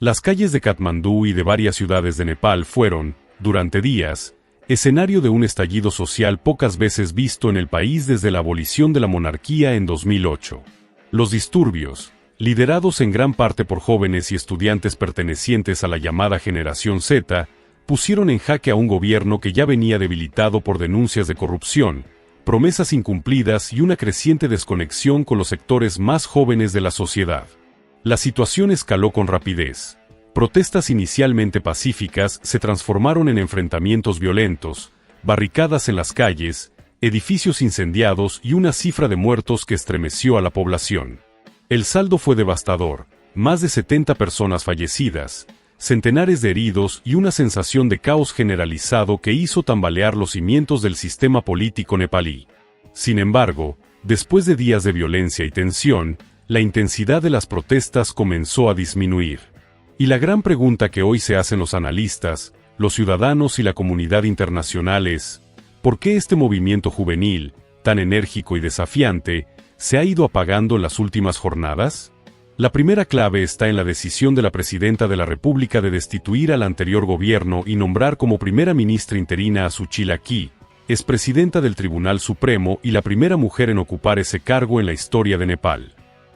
Las calles de Katmandú y de varias ciudades de Nepal fueron, durante días, escenario de un estallido social pocas veces visto en el país desde la abolición de la monarquía en 2008. Los disturbios, liderados en gran parte por jóvenes y estudiantes pertenecientes a la llamada Generación Z, pusieron en jaque a un gobierno que ya venía debilitado por denuncias de corrupción, promesas incumplidas y una creciente desconexión con los sectores más jóvenes de la sociedad. La situación escaló con rapidez. Protestas inicialmente pacíficas se transformaron en enfrentamientos violentos, barricadas en las calles, edificios incendiados y una cifra de muertos que estremeció a la población. El saldo fue devastador, más de 70 personas fallecidas, centenares de heridos y una sensación de caos generalizado que hizo tambalear los cimientos del sistema político nepalí. Sin embargo, después de días de violencia y tensión, la intensidad de las protestas comenzó a disminuir. Y la gran pregunta que hoy se hacen los analistas, los ciudadanos y la comunidad internacional es, ¿por qué este movimiento juvenil, tan enérgico y desafiante, se ha ido apagando en las últimas jornadas? La primera clave está en la decisión de la presidenta de la República de destituir al anterior gobierno y nombrar como primera ministra interina a Suchila Ki, expresidenta del Tribunal Supremo y la primera mujer en ocupar ese cargo en la historia de Nepal.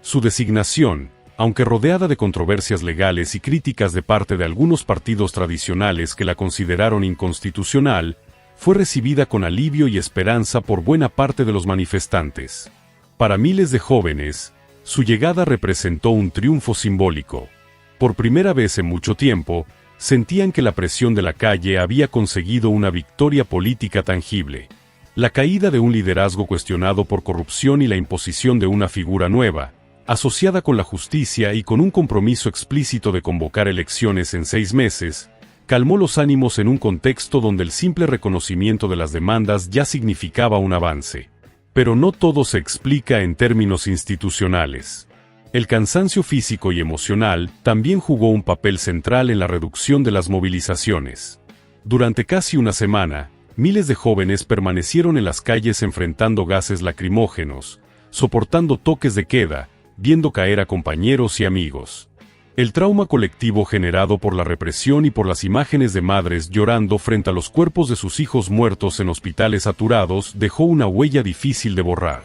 Su designación, aunque rodeada de controversias legales y críticas de parte de algunos partidos tradicionales que la consideraron inconstitucional, fue recibida con alivio y esperanza por buena parte de los manifestantes. Para miles de jóvenes, su llegada representó un triunfo simbólico. Por primera vez en mucho tiempo, sentían que la presión de la calle había conseguido una victoria política tangible. La caída de un liderazgo cuestionado por corrupción y la imposición de una figura nueva, asociada con la justicia y con un compromiso explícito de convocar elecciones en 6 meses, calmó los ánimos en un contexto donde el simple reconocimiento de las demandas ya significaba un avance. Pero no todo se explica en términos institucionales. El cansancio físico y emocional también jugó un papel central en la reducción de las movilizaciones. Durante casi una semana, miles de jóvenes permanecieron en las calles enfrentando gases lacrimógenos, soportando toques de queda, viendo caer a compañeros y amigos. El trauma colectivo generado por la represión y por las imágenes de madres llorando frente a los cuerpos de sus hijos muertos en hospitales saturados dejó una huella difícil de borrar.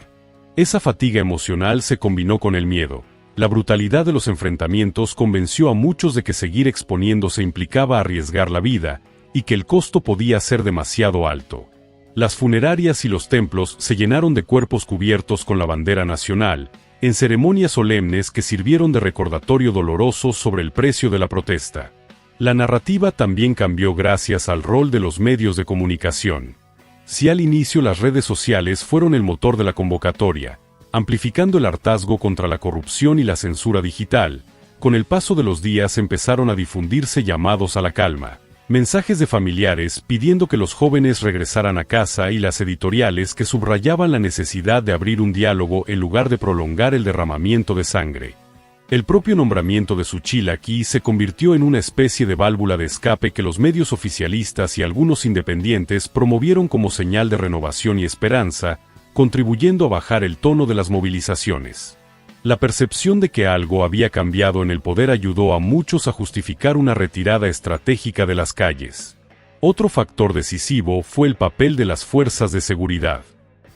Esa fatiga emocional se combinó con el miedo. La brutalidad de los enfrentamientos convenció a muchos de que seguir exponiéndose implicaba arriesgar la vida, y que el costo podía ser demasiado alto. Las funerarias y los templos se llenaron de cuerpos cubiertos con la bandera nacional, en ceremonias solemnes que sirvieron de recordatorio doloroso sobre el precio de la protesta. La narrativa también cambió gracias al rol de los medios de comunicación. Si al inicio las redes sociales fueron el motor de la convocatoria, amplificando el hartazgo contra la corrupción y la censura digital, con el paso de los días empezaron a difundirse llamados a la calma, mensajes de familiares pidiendo que los jóvenes regresaran a casa y las editoriales que subrayaban la necesidad de abrir un diálogo en lugar de prolongar el derramamiento de sangre. El propio nombramiento de Suchila Ki se convirtió en una especie de válvula de escape que los medios oficialistas y algunos independientes promovieron como señal de renovación y esperanza, contribuyendo a bajar el tono de las movilizaciones. La percepción de que algo había cambiado en el poder ayudó a muchos a justificar una retirada estratégica de las calles. Otro factor decisivo fue el papel de las fuerzas de seguridad.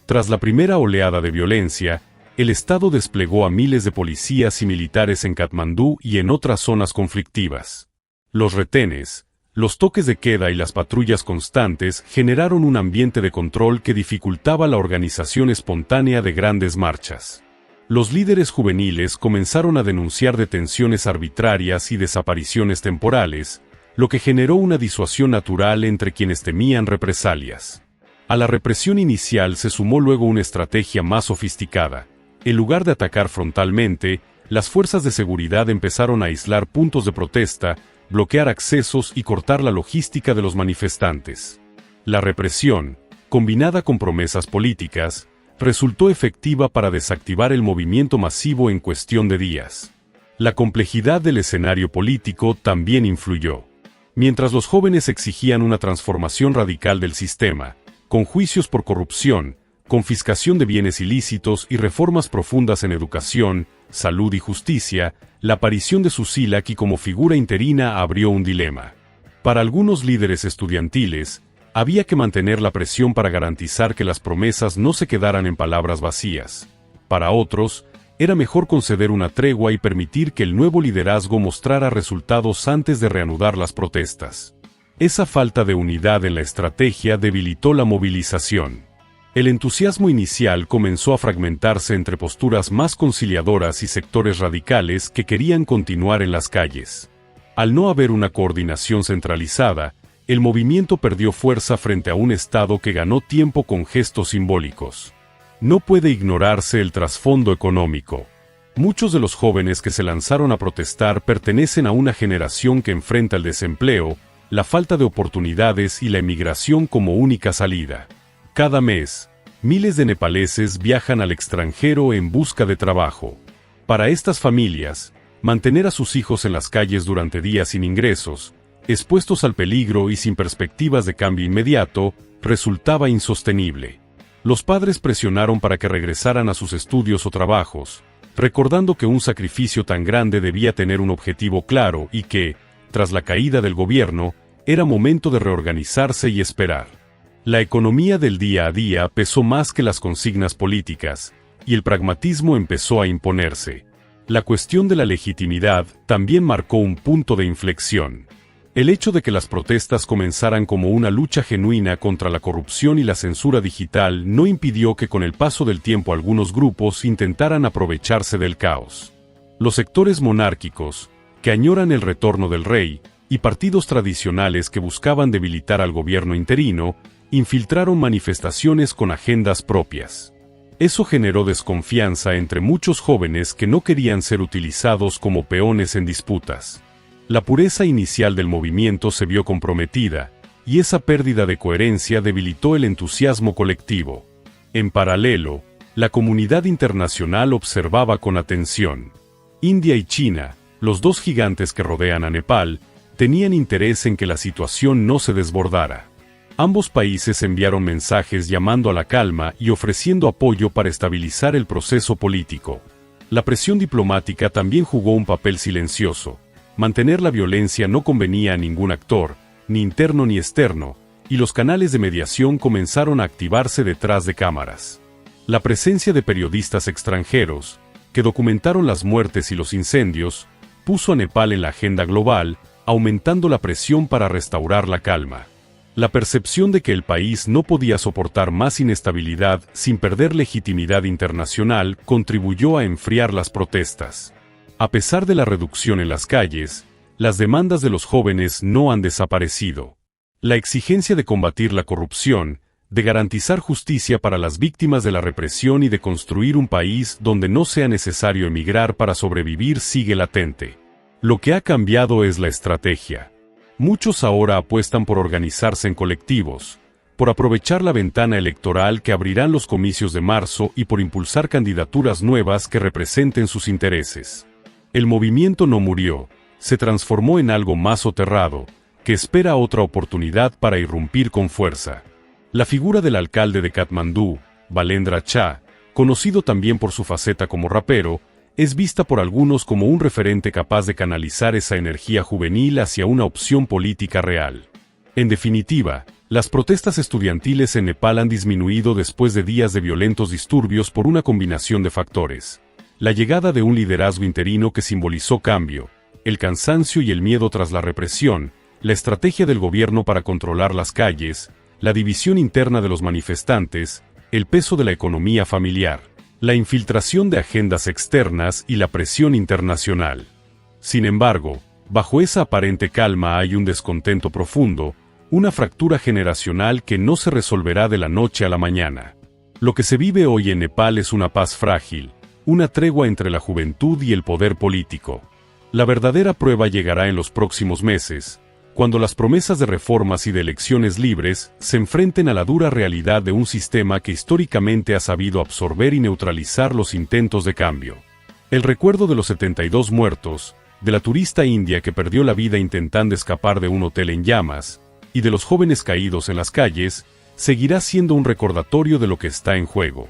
Tras la primera oleada de violencia, el Estado desplegó a miles de policías y militares en Katmandú y en otras zonas conflictivas. Los retenes, los toques de queda y las patrullas constantes generaron un ambiente de control que dificultaba la organización espontánea de grandes marchas. Los líderes juveniles comenzaron a denunciar detenciones arbitrarias y desapariciones temporales, lo que generó una disuasión natural entre quienes temían represalias. A la represión inicial se sumó luego una estrategia más sofisticada. En lugar de atacar frontalmente, las fuerzas de seguridad empezaron a aislar puntos de protesta, bloquear accesos y cortar la logística de los manifestantes. La represión, combinada con promesas políticas, resultó efectiva para desactivar el movimiento masivo en cuestión de días. La complejidad del escenario político también influyó. Mientras los jóvenes exigían una transformación radical del sistema, con juicios por corrupción, confiscación de bienes ilícitos y reformas profundas en educación, salud y justicia, la aparición de Susilaki como figura interina abrió un dilema. Para algunos líderes estudiantiles, había que mantener la presión para garantizar que las promesas no se quedaran en palabras vacías. Para otros, era mejor conceder una tregua y permitir que el nuevo liderazgo mostrara resultados antes de reanudar las protestas. Esa falta de unidad en la estrategia debilitó la movilización. El entusiasmo inicial comenzó a fragmentarse entre posturas más conciliadoras y sectores radicales que querían continuar en las calles. Al no haber una coordinación centralizada, el movimiento perdió fuerza frente a un Estado que ganó tiempo con gestos simbólicos. No puede ignorarse el trasfondo económico. Muchos de los jóvenes que se lanzaron a protestar pertenecen a una generación que enfrenta el desempleo, la falta de oportunidades y la emigración como única salida. Cada mes, miles de nepaleses viajan al extranjero en busca de trabajo. Para estas familias, mantener a sus hijos en las calles durante días sin ingresos, expuestos al peligro y sin perspectivas de cambio inmediato, resultaba insostenible. Los padres presionaron para que regresaran a sus estudios o trabajos, recordando que un sacrificio tan grande debía tener un objetivo claro y que, tras la caída del gobierno, era momento de reorganizarse y esperar. La economía del día a día pesó más que las consignas políticas, y el pragmatismo empezó a imponerse. La cuestión de la legitimidad también marcó un punto de inflexión. El hecho de que las protestas comenzaran como una lucha genuina contra la corrupción y la censura digital no impidió que con el paso del tiempo algunos grupos intentaran aprovecharse del caos. Los sectores monárquicos, que añoran el retorno del rey, y partidos tradicionales que buscaban debilitar al gobierno interino, infiltraron manifestaciones con agendas propias. Eso generó desconfianza entre muchos jóvenes que no querían ser utilizados como peones en disputas. La pureza inicial del movimiento se vio comprometida, y esa pérdida de coherencia debilitó el entusiasmo colectivo. En paralelo, la comunidad internacional observaba con atención. India y China, los dos gigantes que rodean a Nepal, tenían interés en que la situación no se desbordara. Ambos países enviaron mensajes llamando a la calma y ofreciendo apoyo para estabilizar el proceso político. La presión diplomática también jugó un papel silencioso. Mantener la violencia no convenía a ningún actor, ni interno ni externo, y los canales de mediación comenzaron a activarse detrás de cámaras. La presencia de periodistas extranjeros, que documentaron las muertes y los incendios, puso a Nepal en la agenda global, aumentando la presión para restaurar la calma. La percepción de que el país no podía soportar más inestabilidad sin perder legitimidad internacional contribuyó a enfriar las protestas. A pesar de la reducción en las calles, las demandas de los jóvenes no han desaparecido. La exigencia de combatir la corrupción, de garantizar justicia para las víctimas de la represión y de construir un país donde no sea necesario emigrar para sobrevivir sigue latente. Lo que ha cambiado es la estrategia. Muchos ahora apuestan por organizarse en colectivos, por aprovechar la ventana electoral que abrirán los comicios de marzo y por impulsar candidaturas nuevas que representen sus intereses. El movimiento no murió, se transformó en algo más soterrado, que espera otra oportunidad para irrumpir con fuerza. La figura del alcalde de Katmandú, Balendra Shah, conocido también por su faceta como rapero, es vista por algunos como un referente capaz de canalizar esa energía juvenil hacia una opción política real. En definitiva, las protestas estudiantiles en Nepal han disminuido después de días de violentos disturbios por una combinación de factores. La llegada de un liderazgo interino que simbolizó cambio, el cansancio y el miedo tras la represión, la estrategia del gobierno para controlar las calles, la división interna de los manifestantes, el peso de la economía familiar, la infiltración de agendas externas y la presión internacional. Sin embargo, bajo esa aparente calma hay un descontento profundo, una fractura generacional que no se resolverá de la noche a la mañana. Lo que se vive hoy en Nepal es una paz frágil, una tregua entre la juventud y el poder político. La verdadera prueba llegará en los próximos meses, cuando las promesas de reformas y de elecciones libres se enfrenten a la dura realidad de un sistema que históricamente ha sabido absorber y neutralizar los intentos de cambio. El recuerdo de los 72 muertos, de la turista india que perdió la vida intentando escapar de un hotel en llamas, y de los jóvenes caídos en las calles, seguirá siendo un recordatorio de lo que está en juego.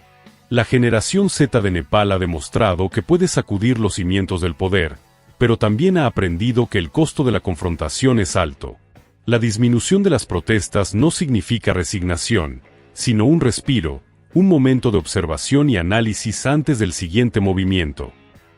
La generación Z de Nepal ha demostrado que puede sacudir los cimientos del poder, pero también ha aprendido que el costo de la confrontación es alto. La disminución de las protestas no significa resignación, sino un respiro, un momento de observación y análisis antes del siguiente movimiento.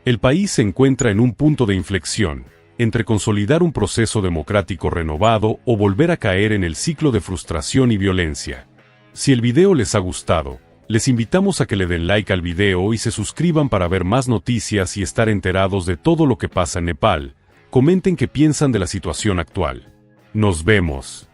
El país se encuentra en un punto de inflexión, entre consolidar un proceso democrático renovado o volver a caer en el ciclo de frustración y violencia. Si el video les ha gustado, les invitamos a que le den like al video y se suscriban para ver más noticias y estar enterados de todo lo que pasa en Nepal. Comenten qué piensan de la situación actual. Nos vemos.